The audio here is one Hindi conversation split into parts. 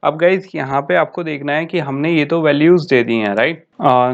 अब गाइज यहाँ पे आपको देखना है कि हमने ये तो वैल्यूज दे दी हैं, राइट।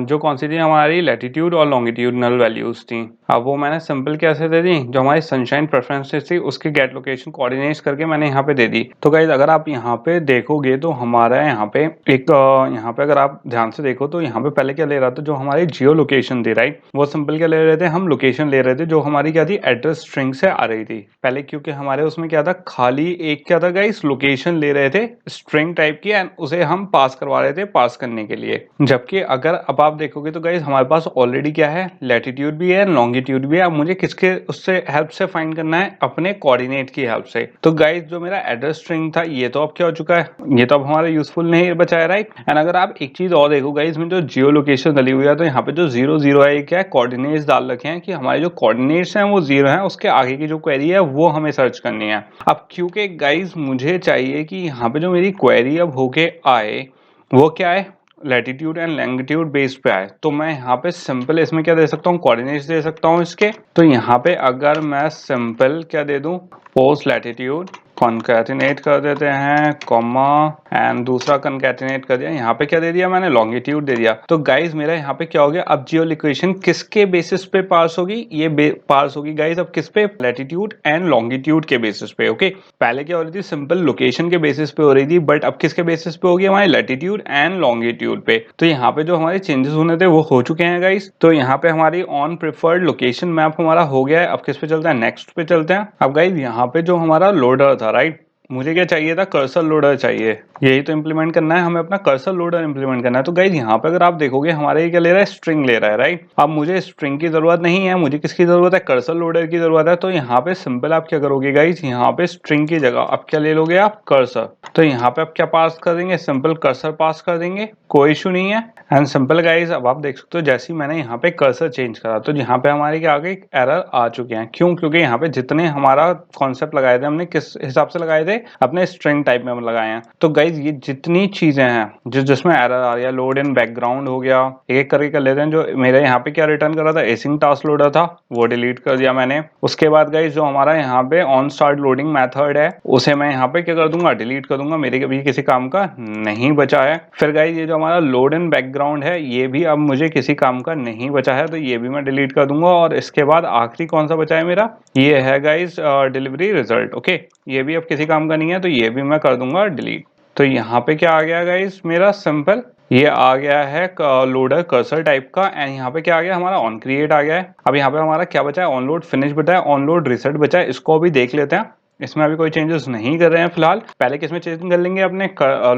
जो कौन सी थी हमारी लैटिट्यूड और लॉन्गिट्यूडनल वैल्यूज थी। अब वो मैंने सिंपल कैसे दे दी, जो हमारी सनशाइन प्रेफरेंसेस थी उसके गेट लोकेशन कोऑर्डिनेट्स करके मैंने यहाँ पे दे दी। तो गाइज अगर आप यहाँ पे देखोगे तो हमारा यहाँ पे एक यहाँ पे अगर आप ध्यान से देखो तो यहाँ पे पहले क्या ले रहा था, जो हमारी जियो लोकेशन थी, राइट। वो सिंपल क्या ले रहे थे, हम लोकेशन ले रहे थे जो हमारी क्या थी, एड्रेस स्ट्रिंग से आ रही थी पहले, क्योंकि हमारे उसमें क्या था, खाली एक क्या था गाइस, लोकेशन ले रहे थे स्ट्रिंग टाइप की एंड उसे हम पास करवा रहे थे पास करने के लिए। जबकि अगर अब आप देखोगे तो गाइस हमारे पास ऑलरेडी क्या है, लैटिट्यूड भी है लॉन्गिट्यूड भी है। अब मुझे किसके उससे हेल्प से फाइंड करना है, अपने कोऑर्डिनेट की हेल्प से। तो गाइस जो मेरा एड्रेस स्ट्रिंग था ये तो अब क्या हो चुका है, ये तो अब हमारा यूजफुल नहीं बचा है, राइट। एंड अगर आप एक चीज और देखो गाइस, में जो जियो लोकेशन डली हुई है तो यहाँ पे जो 0 0 है, ये क्या है, कोऑर्डिनेट्स डाल रखे हैं कि हमारे जो कोऑर्डिनेट्स हैं वो 0 है, उसके आगे की जो क्वेरी है वो हमें सर्च करनी है। अब क्योंकि गाइस मुझे चाहिए कि यहाँ पे जो मेरी क्वेरी अब होके आए वो क्या है, लैटिट्यूड एंड लॉन्गिट्यूड बेस पे आए, तो मैं यहाँ पे सिंपल इसमें क्या दे सकता हूँ, कोऑर्डिनेट्स दे सकता हूँ इसके। तो यहाँ पे अगर मैं सिंपल क्या दे दूं, पोस्ट लैटिट्यूड कॉन्कैटिनेट कर देते हैं कॉमा एंड दूसरा कॉन्कैटिनेट कर दिया, यहाँ पे क्या दे दिया मैंने, लॉन्गिट्यूड दे दिया। तो गाइज मेरा यहाँ पे क्या हो गया, अब जियो लोकेशन किसके बेसिस पे पार्स होगी, ये पार्स होगी गाइज अब किस पे, लैटिट्यूड एंड लॉन्गिट्यूड के बेसिस पे। ओके, पहले क्या हो रही थी, सिंपल लोकेशन के बेसिस पे हो रही थी, बट अब किसके बेसिस पे होगी, हमारे लैटिट्यूड एंड लॉन्गिट्यूड पे। तो यहाँ पे जो हमारे चेंजेस होने थे वो हो चुके हैं गाइज। तो यहाँ पे हमारी ऑन प्रिफर्ड लोकेशन मैप हमारा हो गया है। अब किस पे चलते हैं, नेक्स्ट पे चलते हैं। अब गाइज यहाँ पे जो हमारा लोडर था, राइट, मुझे क्या चाहिए था, कर्सर लोडर चाहिए। यही तो इंप्लीमेंट करना है हमें, अपना कर्सर लोडर इंप्लीमेंट करना है। तो गाइज यहाँ पे अगर आप देखोगे हमारे ये क्या ले रहा है, स्ट्रिंग ले रहा है, राइट। अब मुझे स्ट्रिंग की जरूरत नहीं है, मुझे किसकी जरूरत है, कर्सर लोडर की जरूरत है। तो यहाँ पे सिंपल आप क्या करोगे गाइज, यहाँ पे स्ट्रिंग की जगह अब क्या ले लोगे आप, कर्सर। तो यहाँ पे आप क्या पास कर देंगे, सिंपल कर्सर पास कर देंगे, कोई इशू नहीं है। एंड सिंपल गाइज अब आप देख सकते हो जैसे ही मैंने यहाँ पे कर्सर चेंज करा तो यहाँ पे हमारे क्या आ गए, एरर आ चुके हैं। क्यों, क्योंकि यहाँ पे जितने हमारा कॉन्सेप्ट लगाए थे हमने किस हिसाब से लगाए थे, अपने स्ट्रिंग टाइप में लगाए हैं। तो गाइज ये जितनी चीजें हैं जिसमें एरर आ रही है, लोड इन बैकग्राउंड हो गया, एक एक करके कर लेते हैं। जो मेरे यहाँ पे क्या रिटर्न कर रहा था, एसिंग टास्क लोडर था, वो डिलीट कर दिया मैंने। उसके बाद गाइज जो हमारा यहाँ पे ऑन स्टार्ट लोडिंग मेथड है उसे मैं यहाँ पे क्या कर दूंगा, डिलीट कर दूंगा, मेरे भी किसी काम का नहीं बचा है। फिर गाइज ये जो हमारा लोड इन बैकग्राउंड है ये भी अब मुझे किसी काम का नहीं बचा है, तो ये भी मैं डिलीट कर दूंगा। और इसके बाद आखिरी कौन सा बचा है मेरा, ये है गाइज डिलीवरी रिजल्ट। ओके, ये भी अब किसी काम का नहीं है, तो ये भी मैं कर दूंगा डिलीट। तो यहाँ पे क्या आ गया गाइज, मेरा सिंपल ये आ गया है लोडर कर्सर टाइप का। एंड यहाँ पे क्या आ गया, हमारा ऑन क्रिएट आ गया है। अब यहाँ पे हमारा क्या बचा है, ऑन लोड फिनिश बचा है, ऑन लोड रिसेट बचा है। इसको अभी देख लेते हैं। इसमें अभी कोई चेंजेस नहीं कर रहे हैं फिलहाल। पहले किसमें चेंज कर लेंगे, अपने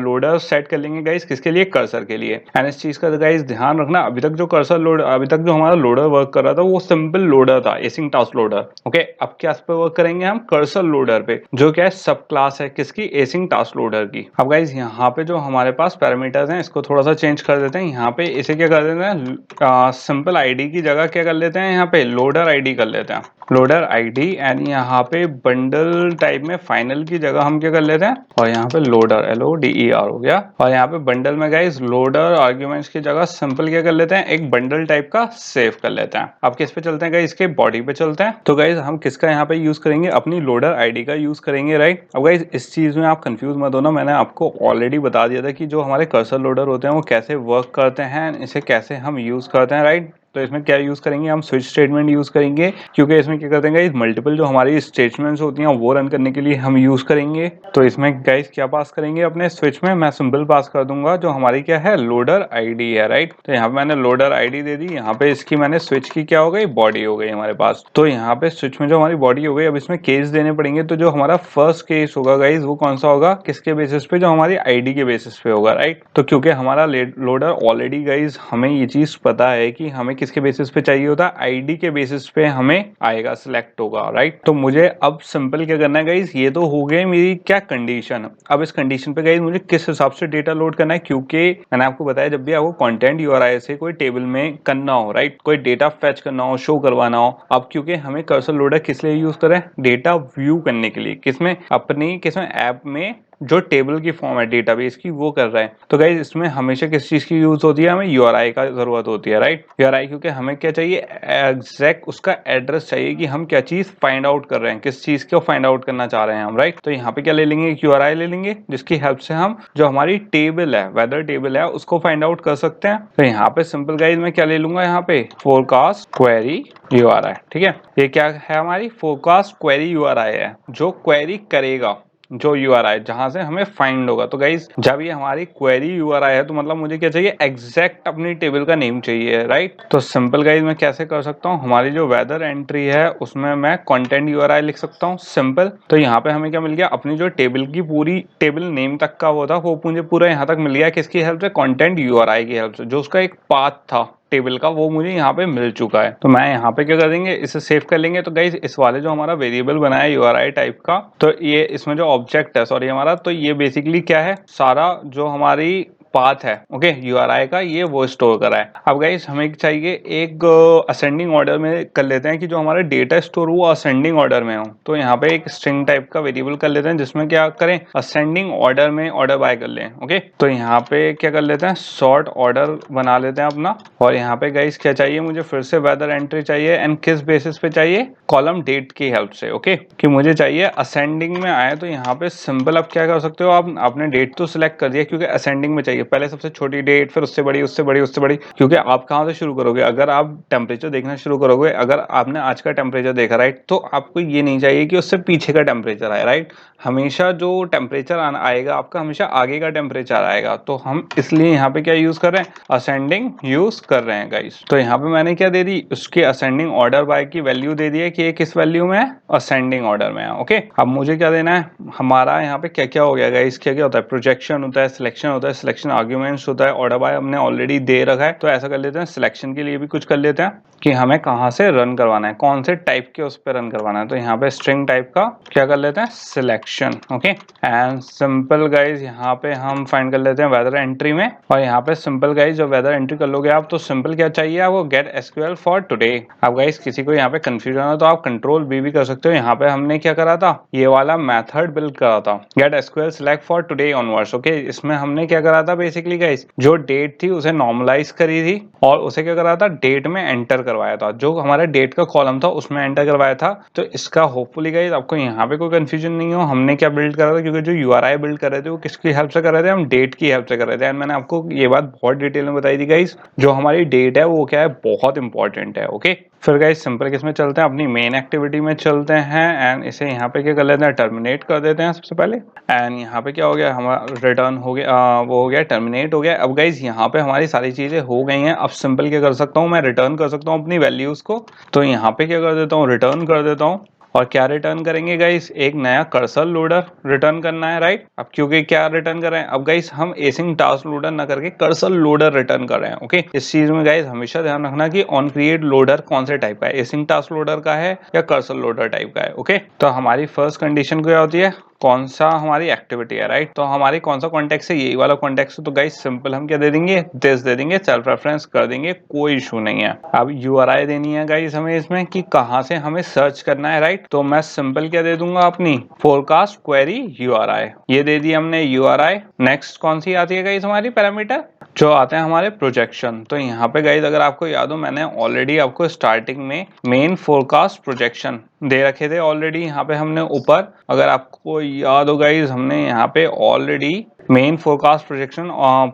लोडर सेट कर लेंगे गाइस, किसके लिए, कर्सर के लिए। एंड इस चीज का गाइस ध्यान रखना, अभी तक जो कर्सर लोड, अभी तक जो हमारा लोडर वर्क कर रहा था वो सिंपल लोडर था, एसिंग टास्क लोडर। ओके, अब क्या इस पे वर्क करेंगे हम, कर्सर लोडर पे, जो क्या है सब क्लास है किसकी, एसिंग टास्क लोडर की। अब गाइस यहाँ पे जो हमारे पास पैरामीटर्स हैं इसको थोड़ा सा चेंज कर देते हैं। यहाँ पे इसे क्या कर देते हैं, सिंपल आईडी की जगह क्या कर लेते हैं, यहाँ पे लोडर आईडी कर लेते हैं, लोडर आईडी। एंड यहाँ पे बंडल टाइप में फाइनल की जगह हम क्या कर लेते हैं, और यहाँ पे लोडर LODER हो गया। और यहाँ पे बंडल में गाइस लोडर आर्ग्यूमेंट्स की जगह सिंपल क्या कर लेते हैं, एक बंडल टाइप का सेव कर लेते हैं। अब किस पे चलते हैं गाइस, इसके बॉडी पे चलते हैं। तो गाइस हम किसका यहाँ पे यूज करेंगे, अपनी लोडर आईडी का यूज करेंगे, राइट। अब गाइस इस चीज में आप कंफ्यूज मत होना, मैंने आपको ऑलरेडी बता दिया था कि जो हमारे कर्सर लोडर होते हैं वो कैसे वर्क करते हैं, इसे कैसे हम यूज करते हैं, राइट। तो इसमें क्या यूज करेंगे, हम स्विच स्टेटमेंट यूज करेंगे, क्योंकि इसमें क्या करते हैं गाइस, मल्टीपल जो हमारी स्टेटमेंट्स होती हैं वो रन करने के लिए हम यूज करेंगे। तो इसमें गाइस क्या पास करेंगे अपने स्विच में, मैं सिंपल पास कर दूंगा जो हमारी क्या है, लोडर आईडी है, राइट। तो यहाँ पे मैंने लोडर आईडी दे दी, यहाँ पे इसकी मैंने स्विच की क्या हो गई, बॉडी हो गई हमारे पास। तो यहाँ पे स्विच में जो हमारी बॉडी हो गई, अब इसमें केस देने पड़ेंगे। तो जो हमारा फर्स्ट केस होगा गाइस वो कौन सा होगा, किसके बेसिस पे, जो हमारी आईडी के बेसिस पे होगा, राइट। तो क्योंकि हमारा लोडर ऑलरेडी गाइस हमें ये चीज पता है कि हमें किसके बेसिस पे चाहिए होता है, आईडी के बेसिस पे हमें आएगा, सिलेक्ट होगा, राइट। तो मुझे अब सिंपल क्या करना है गाइस, ये तो हो गई मेरी क्या कंडीशन। अब इस कंडीशन पे गाइस मुझे किस हिसाब से डेटा लोड करना है, क्योंकि मैंने आपको बताया जब भी आपको कंटेंट यूआरआई से कोई टेबल में करना हो, राइट, कोई डेटा फेच करना हो, शो करवाना हो। अब क्योंकि हमें कर्सर लोडर किस लिए यूज करें, डेटा व्यू करने के लिए, किसमें, अपनी किसमें ऐप में जो टेबल की फॉर्म है डेटाबेस की वो कर रहा है। तो गाइज इसमें हमेशा किस चीज की यूज होती है, हमें यूआरआई का जरूरत होती है, राइट। यूआरआई क्योंकि हमें क्या चाहिए, एग्जैक्ट उसका एड्रेस चाहिए कि हम क्या चीज फाइंड आउट कर रहे हैं, किस चीज को फाइंड आउट करना चाह रहे हैं हम, राइट। तो यहाँ पे क्या ले लेंगे, एक यूआरआई ले लेंगे जिसकी हेल्प से हम जो हमारी टेबल है, वेदर टेबल है, उसको फाइंड आउट कर सकते हैं। तो यहाँ पे सिंपल गाइज मैं क्या ले लूंगा, यहाँ पे फोरकास्ट क्वेरी यूआरआई, ठीक है। ये क्या है, हमारी फोरकास्ट क्वेरी यूआरआई है जो क्वेरी करेगा जो यूआरआई जहां से हमें फाइंड होगा। तो गाइज जब ये हमारी क्वेरी यूआरआई है तो मतलब मुझे क्या चाहिए, एग्जैक्ट अपनी टेबल का नेम चाहिए, राइट। तो सिंपल गाइज मैं कैसे कर सकता हूँ, हमारी जो वेदर एंट्री है उसमें मैं कंटेंट यूआरआई लिख सकता हूँ, सिंपल। तो यहाँ पे हमें क्या मिल गया, अपनी जो टेबल की पूरी टेबल नेम तक का वो था वो मुझे पूरा यहाँ तक मिल गया, किसकी हेल्प से, कंटेंट यूआरआई की हेल्प से। जो उसका एक पाथ था टेबल का वो मुझे यहाँ पे मिल चुका है। तो मैं यहाँ पे क्या कर देंगे, इसे सेव कर लेंगे। तो गाइस इस वाले जो हमारा वेरिएबल बना है यूआरआई टाइप का, तो ये इसमें जो ऑब्जेक्ट है, सॉरी हमारा, तो ये बेसिकली क्या है, सारा जो हमारी पाथ है, ओके, यूआरआई का, ये वो स्टोर करा है। अब गाइस हमें चाहिए एक असेंडिंग ऑर्डर में कर लेते हैं कि जो हमारा डेटा स्टोर वो असेंडिंग ऑर्डर में हो। तो यहाँ पे एक स्ट्रिंग टाइप का वेरिएबल कर लेते हैं जिसमें क्या करें, असेंडिंग ऑर्डर में ऑर्डर बाय कर लें, ओके। तो यहाँ पे क्या कर लेते हैं, सॉर्ट ऑर्डर बना लेते हैं अपना। और यहाँ पे गाइस क्या चाहिए मुझे, फिर से वेदर एंट्री चाहिए, एंड किस बेसिस पे चाहिए, कॉलम डेट की हेल्प से, ओके, कि मुझे चाहिए असेंडिंग में आए। तो यहाँ पे सिंपल आप क्या कर सकते हो, आप आपने डेट तो सिलेक्ट कर दिया क्योंकि असेंडिंग में चाहिए, पहले सबसे छोटी डेट, फिर उससे बड़ी, उससे बड़ी, उससे बड़ी, क्योंकि आप कहाँ से शुरू करोगे, अगर आप टेम्परेचर देखना शुरू करोगे, अगर आपने आज का टेम्परेचर देखा, राइट, तो आपको ये नहीं चाहिए कि उससे पीछे का टेम्परेचर आए, राइट। हमेशा जो टेम्परेचर आएगा आपका, हमेशा आगे का टेम्परेचर आएगा। तो हम इसलिए यहाँ पे क्या यूज कर रहे हैं, असेंडिंग यूज कर रहे हैं गाइस। तो यहाँ पे मैंने क्या दे दी, उसकी असेंडिंग ऑर्डर बाय की वैल्यू दे दी है कि ये किस वैल्यू में है, असेंडिंग ऑर्डर में है, ओके। अब मुझे क्या देना है, हमारा यहाँ पे क्या क्या हो गया गाइस, क्या क्या होता है, प्रोजेक्शन होता है, सिलेक्शन होता है, सिलेक्शन आर्ग्यूमेंट्स होता है, ऑर्डर बाय हमने ऑलरेडी दे रखा है। तो ऐसा कर लेते हैं, सिलेक्शन के लिए भी कुछ कर लेते हैं कि हमें कहाँ से रन करवाना है, कौन से टाइप के उस पर रन करवाना है। तो यहाँ पे स्ट्रिंग टाइप का क्या कर लेते हैं, selection, okay. And simple guys यहाँ पे हम फाइंड कर लेते हैं वेदर एंट्री में। और यहाँ पे सिंपल गाइज जब वेदर एंट्री कर लोगे आप, तो सिंपल क्या चाहिए आपको, गेट एसक्यूएल फॉर टुडे। अब गाइज किसी को यहाँ पे कंफ्यूजन हो तो आप कंट्रोल बी भी कर सकते हो। यहाँ पे हमने क्या करा था, ये वाला मेथड बिल्ड करा था, get SQL select for today onwards, okay. इसमें हमने क्या करा था, बेसिकली गाइज जो डेट थी उसे नॉर्मलाइज करी थी और उसे क्या करा था, डेट में एंटर करवाया था, जो हमारा डेट का कॉलम था उसमें एंटर करवाया था। तो इसका होपफुली गाइज आपको यहाँ पे कोई कंफ्यूजन नहीं हो, हमने क्या बिल्ड करा था, क्योंकि जो यूआरआई बिल्ड कर रहे थे वो किसकी हेल्प से कर रहे थे, हम डेट की हेल्प से कर रहे थे। एंड मैंने आपको ये बात बहुत डिटेल में बताई थी गाइज, जो हमारी डेट है वो क्या है, बहुत इंपॉर्टेंट है, ओके। फिर गाइज सिंपल किस में चलते हैं, अपनी मेन एक्टिविटी में चलते हैं। एंड इसे यहाँ पे क्या कर लेते हैं, टर्मिनेट कर देते हैं सबसे पहले। एंड यहाँ पे क्या हो गया, हमारा रिटर्न हो गया, वो हो गया, टर्मिनेट हो गया। अब गाइज यहाँ पे हमारी सारी चीजें हो गई हैं। अब सिंपल क्या कर सकता हूँ, मैं रिटर्न कर सकता हूँ अपनी वैल्यूज को। तो यहाँ पे क्या कर देता हूँ, रिटर्न कर देता हूँ। और क्या रिटर्न करेंगे गाइस, एक नया कर्सर लोडर रिटर्न करना है, राइट। अब क्योंकि क्या रिटर्न कर रहे हैं, अब गाइस हम एसिंग टास्क लोडर ना करके कर्सर लोडर रिटर्न कर रहे हैं, ओके। इस चीज में गाइस हमेशा ध्यान रखना कि ऑन क्रिएट लोडर कौन से टाइप का है, एसिंग टास्क लोडर का है या कर्सर लोडर टाइप का है, ओके। तो हमारी फर्स्ट कंडीशन क्या होती है, कौन सा हमारी एक्टिविटी है, राइट। तो हमारी कौन सा कॉन्टेक्स्ट है, यही वाला कॉन्टेक्स्ट है। तो गाइस सिंपल हम क्या दे देंगे, दिस दे देंगे, सेल्फ रेफरेंस कर देंगे, कोई इशू नहीं है। अब यूआरआई देनी है गाइस हमें इसमें कि कहां से हमें सर्च करना है, राइट। तो मैं सिंपल क्या दे दूंगा, अपनी फोरकास्ट क्वेरी यूआरआई, ये दे दी हमने यूआरआई। नेक्स्ट कौन सी आती है गाइस हमारी पैरामीटर, जो आते हैं हमारे प्रोजेक्शन। तो यहाँ पे गाइस अगर आपको याद हो, मैंने ऑलरेडी आपको स्टार्टिंग में मेन फोरकास्ट प्रोजेक्शन दे रखे थे ऑलरेडी। यहाँ पे हमने ऊपर, अगर आपको याद हो गाइस, हमने यहाँ पे already main forecast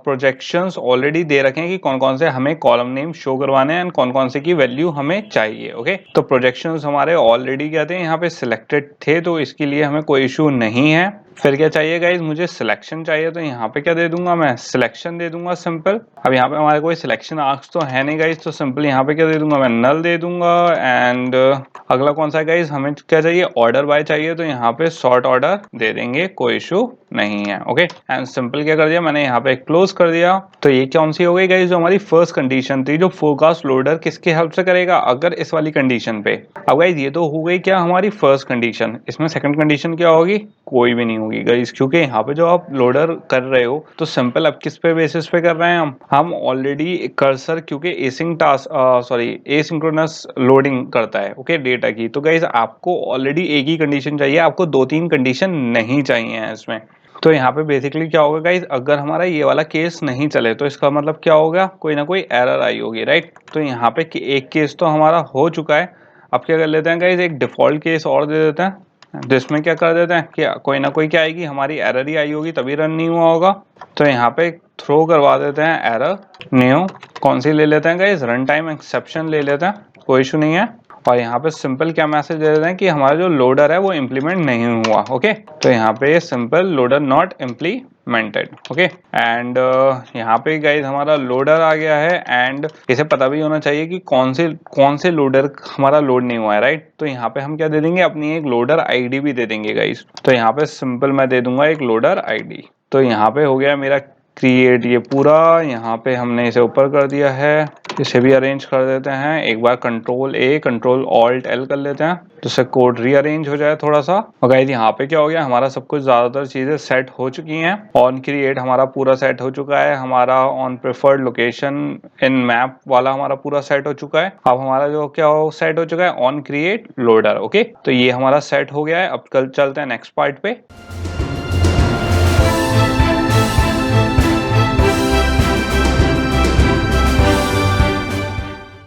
projections already दे रखे हैं कि कौन कौन से हमें कॉलम नेम शो करवाने हैं एंड कौन कौन से की वैल्यू हमें चाहिए, ओके। तो प्रोजेक्शंस हमारे ऑलरेडी क्या थे, यहाँ पे सिलेक्टेड थे, तो इसके लिए हमें कोई इशू नहीं है। फिर क्या चाहिए गाइज, मुझे सिलेक्शन चाहिए। तो यहाँ पे क्या दे दूंगा, मैं सिलेक्शन दे दूंगा, सिंपल। अब यहाँ पे हमारे कोई सिलेक्शन आर्क्स तो है नहीं गाइज, तो सिंपल यहाँ पे क्या दे दूंगा, मैं नल दे दूंगा। एंड अगला कौन सा है गाइज, हमें क्या चाहिए, ऑर्डर बाय चाहिए। तो यहाँ पे शॉर्ट ऑर्डर दे देंगे, कोई इशू नहीं है, ओके। एंड सिंपल क्या कर दिया मैंने, यहाँ पे क्लोज कर दिया। तो ये कौन सी हो गई गाइज, जो हमारी फर्स्ट कंडीशन थी, जो फोरकास्ट लोडर किसके हेल्प से करेगा, अगर इस वाली कंडीशन पे। अब गाइज ये तो हो गई क्या हमारी फर्स्ट कंडीशन, इसमें सेकंड कंडीशन क्या होगी, कोई भी नहीं होगी गाइज, क्योंकि यहाँ पे जो आप लोडर कर रहे हो, तो सिंपल अब किस पे बेसिस पे कर रहे हैं हम ऑलरेडी कर्सर, क्योंकि एसिंग टास्क सॉरी एसिंक्रोनस लोडिंग करता है, ओके, डेटा की। तो गाइज आपको ऑलरेडी एक ही कंडीशन चाहिए, आपको 2-3 कंडीशन नहीं चाहिए इसमें, तो यहाँ पे बेसिकली क्या होगा गाइज, अगर हमारा ये वाला केस नहीं चले तो इसका मतलब क्या होगा, कोई ना कोई एरर आई होगी, राइट। तो यहाँ पे एक केस तो हमारा हो चुका है। अब क्या कर लेते हैं गाइज, एक डिफॉल्ट केस और दे देते हैं, जिसमें क्या कर देते हैं कि कोई ना कोई क्या आएगी, हमारी एरर ही आई होगी तभी रन नहीं हुआ होगा। तो यहाँ पे थ्रो करवा देते हैं एरर न्यू, कौन सी ले लेते हैं गाइज, रन टाइम एक्सेप्शन ले लेते हैं, कोई इशू नहीं है। और यहाँ पे सिंपल क्या मैसेज दे देते हैं कि हमारा जो लोडर है वो इम्प्लीमेंट नहीं हुआ। ओके, तो यहाँ पे simple loader not implemented. Okay, and यहाँ पे गाइज हमारा लोडर आ गया है, एंड इसे पता भी होना चाहिए कि कौन से लोडर हमारा लोड नहीं हुआ है, राइट। तो यहाँ पे हम क्या दे देंगे, अपनी एक लोडर आईडी भी दे देंगे गाइज। तो यहाँ पे सिंपल मैं दे दूंगा एक लोडर आईडी। तो यहाँ पे हो गया मेरा क्रिएट ये पूरा, यहाँ पे हमने इसे ऊपर कर दिया है, इसे भी अरेंज कर देते हैं। एक बार control A control alt L कर लेते हैं, जिससे कोड रीअरेंज हो जाए थोड़ा सा। और गाइस यहाँ पे क्या हो गया, हमारा सब कुछ ज्यादातर चीजें सेट हो चुकी हैं। ऑन क्रिएट हमारा पूरा सेट हो चुका है, हमारा on preferred location in map वाला हमारा पूरा सेट हो चुका है। अब हमारा जो क्या हो सेट हो चुका है, ऑन क्रिएट लोडर। ओके, तो ये हमारा सेट हो गया है। अब कल चलते हैं नेक्स्ट पार्ट पे।